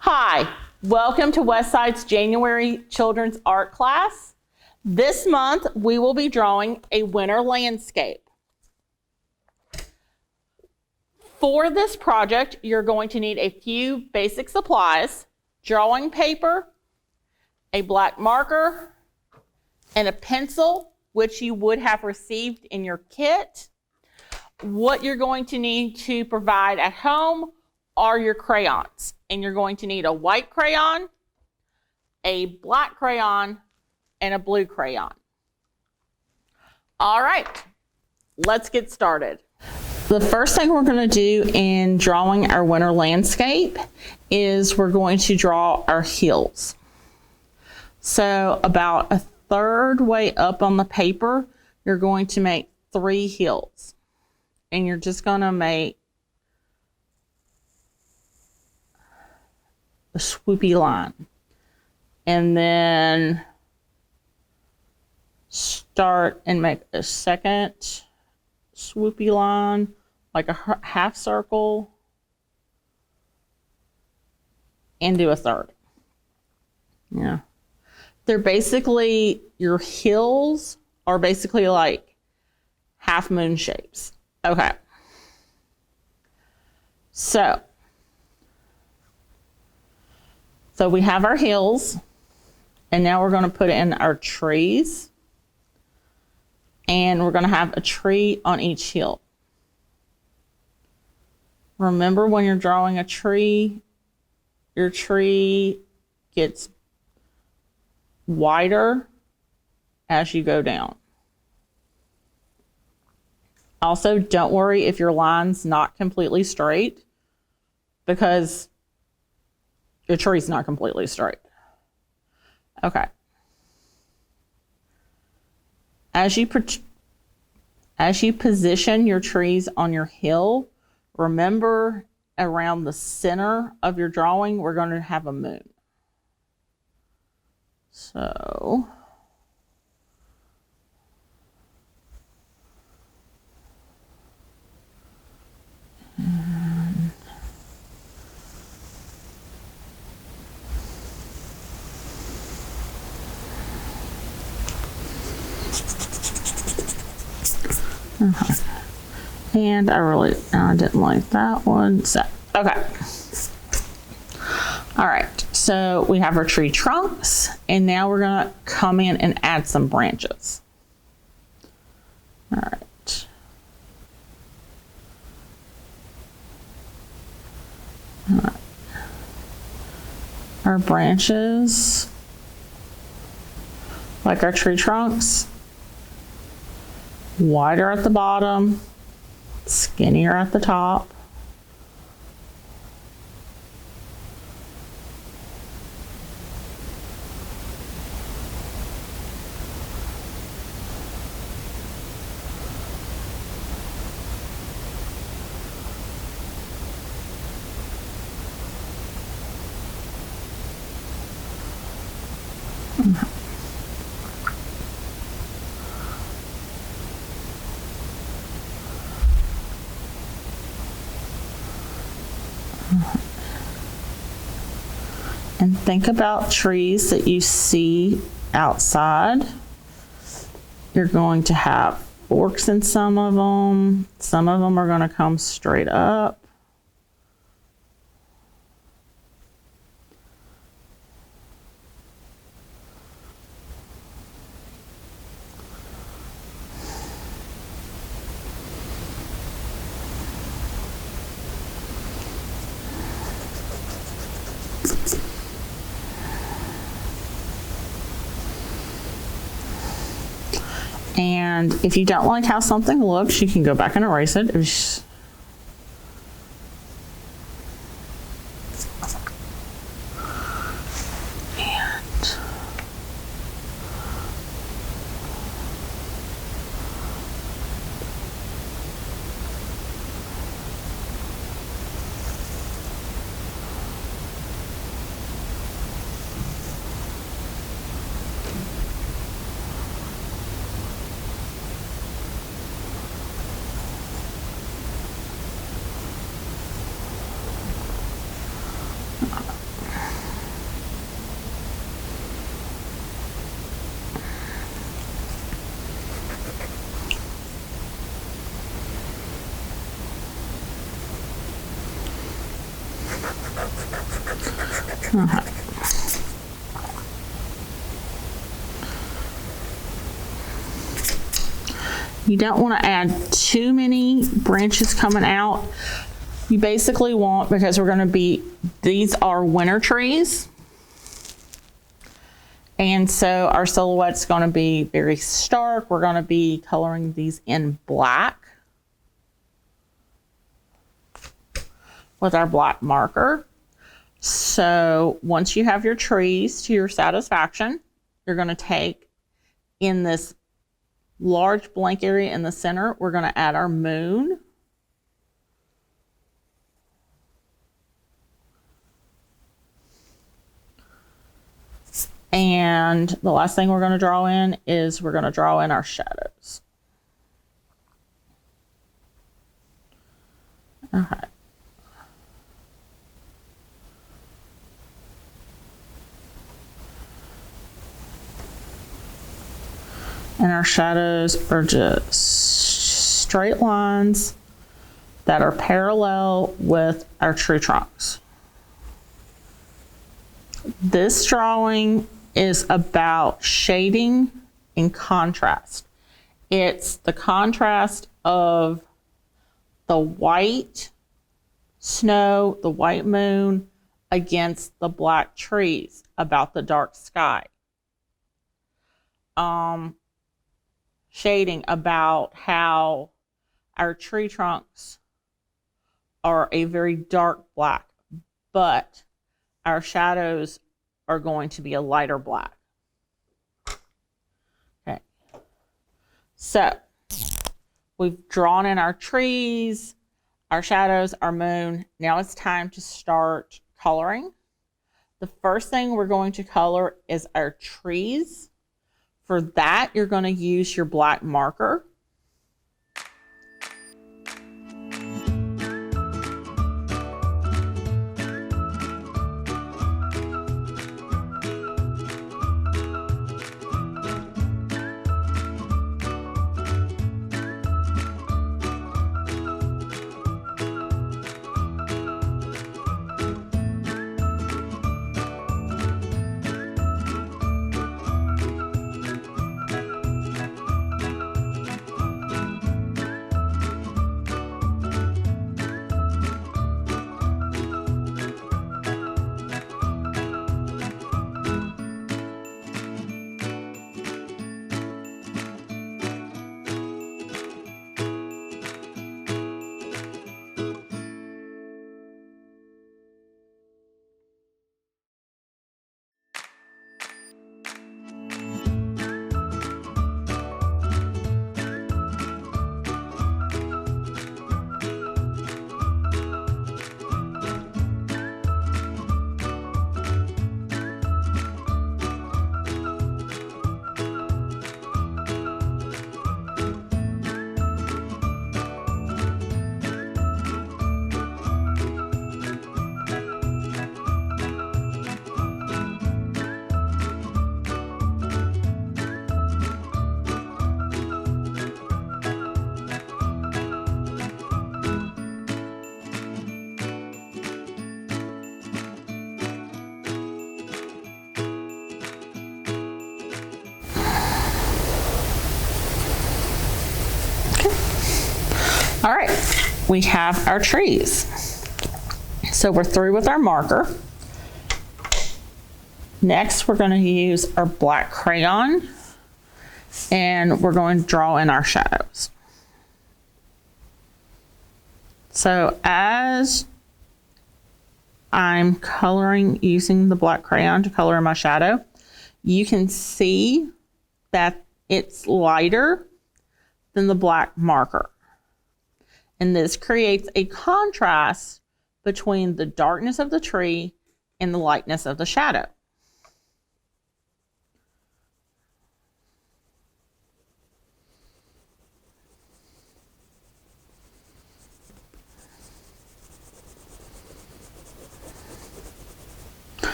Hi, welcome to Westside's January Children's Art class. This month, we will be drawing a winter landscape. For this project, you're going to need a few basic supplies: drawing paper, a black marker, and a pencil, which you would have received in your kit. What you're going to need to provide at home are your crayons, and you're going to need a white crayon, a black crayon, and a blue crayon. All right, let's get started. The first thing we're going to do in drawing our winter landscape is we're going to draw our hills. So about a third way up on the paper, you're going to make 3 hills. And you're just going to make a swoopy line. And then start and make a second swoopy line, like a half circle, and do a third. Yeah. They're basically, your hills are basically like half moon shapes. Okay. So we have our hills, and now we're going to put in our trees, and we're going to have a tree on each hill. Remember, when you're drawing a tree, your tree gets wider as you go down. Also, don't worry if your line's not completely straight, because your tree's not completely straight. Okay. As you position your trees on your hill, remember, around the center of your drawing, we're going to have a moon. So okay. And I didn't like that one. So, okay. All right. So we have our tree trunks, and now we're going to come in and add some branches. All right. All right. Our branches, like our tree trunks, wider at the bottom, skinnier at the top. And think about trees that you see outside. You're going to have forks in some of them. Some of them are going to come straight up. And if you don't like how something looks, you can go back and erase it. Okay. You don't want to add too many branches coming out. You basically want, because we're going to be, these are winter trees. And so our silhouette's going to be very stark. We're going to be coloring these in black with our black marker. So once you have your trees to your satisfaction, you're going to take in this large blank area in the center, we're going to add our moon. And the last thing we're going to draw in is we're going to draw in our shadows. Okay. And our shadows are just straight lines that are parallel with our tree trunks. This drawing is about shading and contrast. It's the contrast of the white snow, the white moon against the black trees about the dark sky. Shading about how our tree trunks are a very dark black, but our shadows are going to be a lighter black. Okay. So we've drawn in our trees, our shadows, our moon. Now it's time to start coloring. The first thing we're going to color is our trees. For that, you're going to use your black marker. All right, we have our trees. So we're through with our marker. Next, we're going to use our black crayon and we're going to draw in our shadows. So as I'm coloring using the black crayon to color in my shadow, you can see that it's lighter than the black marker. And this creates a contrast between the darkness of the tree and the lightness of the shadow.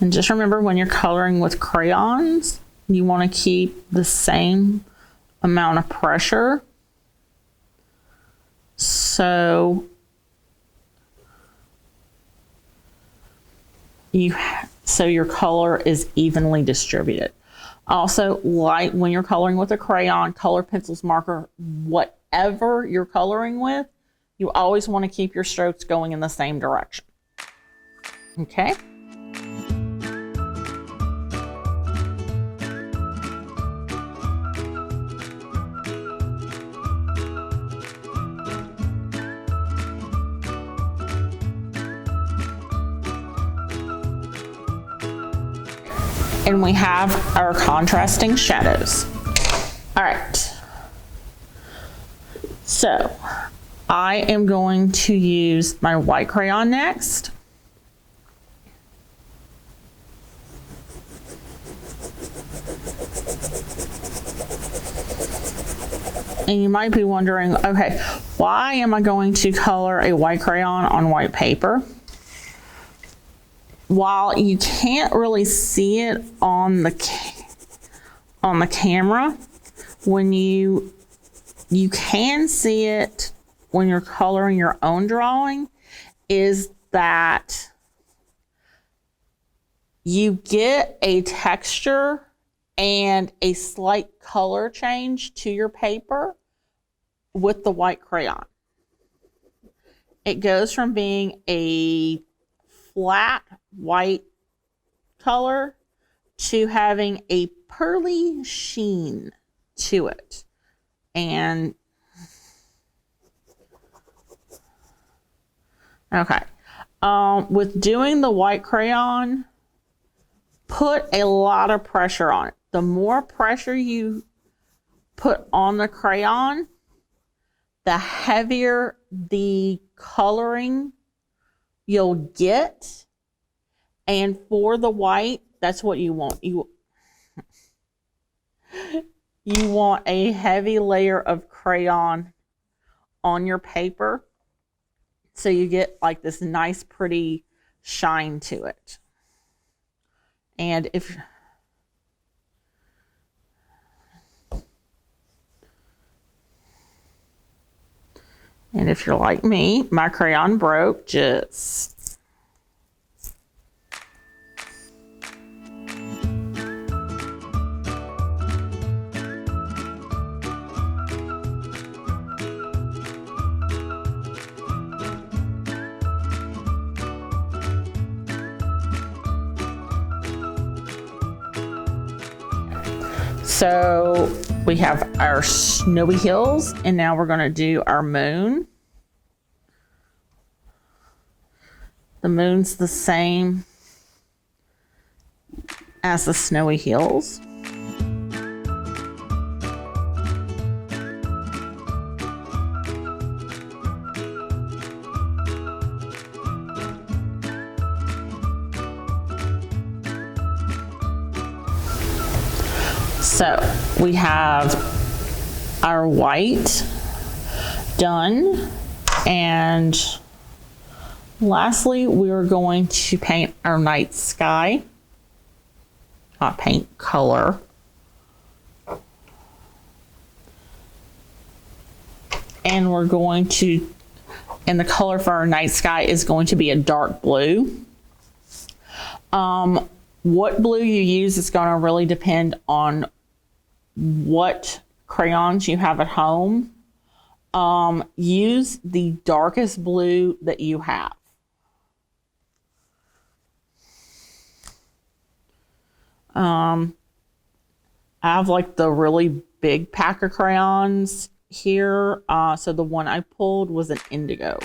And just remember, when you're coloring with crayons, you want to keep the same amount of pressure. So so your color is evenly distributed. Also, like when you're coloring with a crayon, color pencils, marker, whatever you're coloring with, you always want to keep your strokes going in the same direction. Okay? And we have our contrasting shadows. All right. So I am going to use my white crayon next. And you might be wondering, okay, why am I going to color a white crayon on white paper? While you can't really see it on the camera, when you can see it when you're coloring your own drawing, is that you get a texture and a slight color change to your paper with the white crayon. It goes from being a flat white color to having a pearly sheen to it. And okay, with doing the white crayon, put a lot of pressure on it. The more pressure you put on the crayon, the heavier the coloring you'll get. And for the white, that's what you want. You want a heavy layer of crayon on your paper so you get like this nice pretty shine to it. And if you're like me, my crayon broke just. So we have our snowy hills, and now we're going to do our moon. The moon's the same as the snowy hills. So we have our white done, and lastly, we are going to paint our night sky. Not paint, color. And we're going to, and the color for our night sky is going to be a dark blue. What blue you use is going to really depend on what crayons you have at home. Use the darkest blue that you have. I have like the really big pack of crayons here. So the one I pulled was an indigo.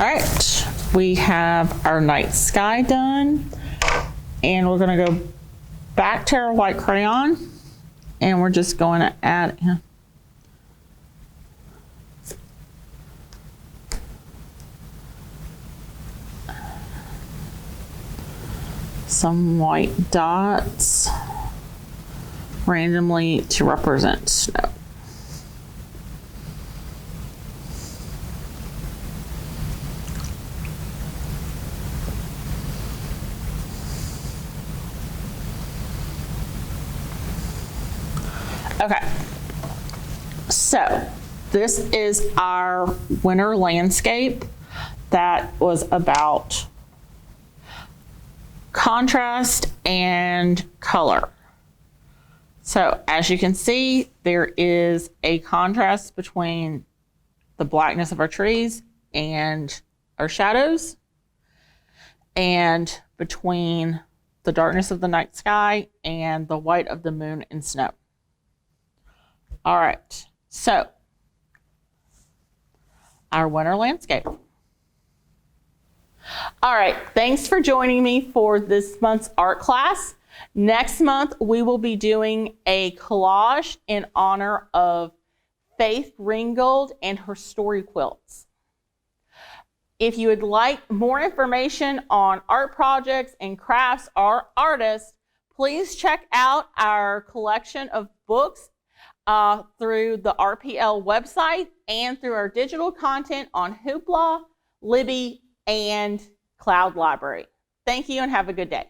All right, we have our night sky done, and we're gonna go back to our white crayon, and we're just going to add in some white dots randomly to represent snow. Okay, so this is our winter landscape that was about contrast and color. So as you can see, there is a contrast between the blackness of our trees and our shadows, and between the darkness of the night sky and the white of the moon and snow. All right, so our winter landscape. All right, thanks for joining me for this month's art class. Next month, we will be doing a collage in honor of Faith Ringgold and her story quilts. If you would like more information on art projects and crafts or artists, please check out our collection of books through the RPL website and through our digital content on Hoopla, Libby, and Cloud Library. Thank you and have a good day.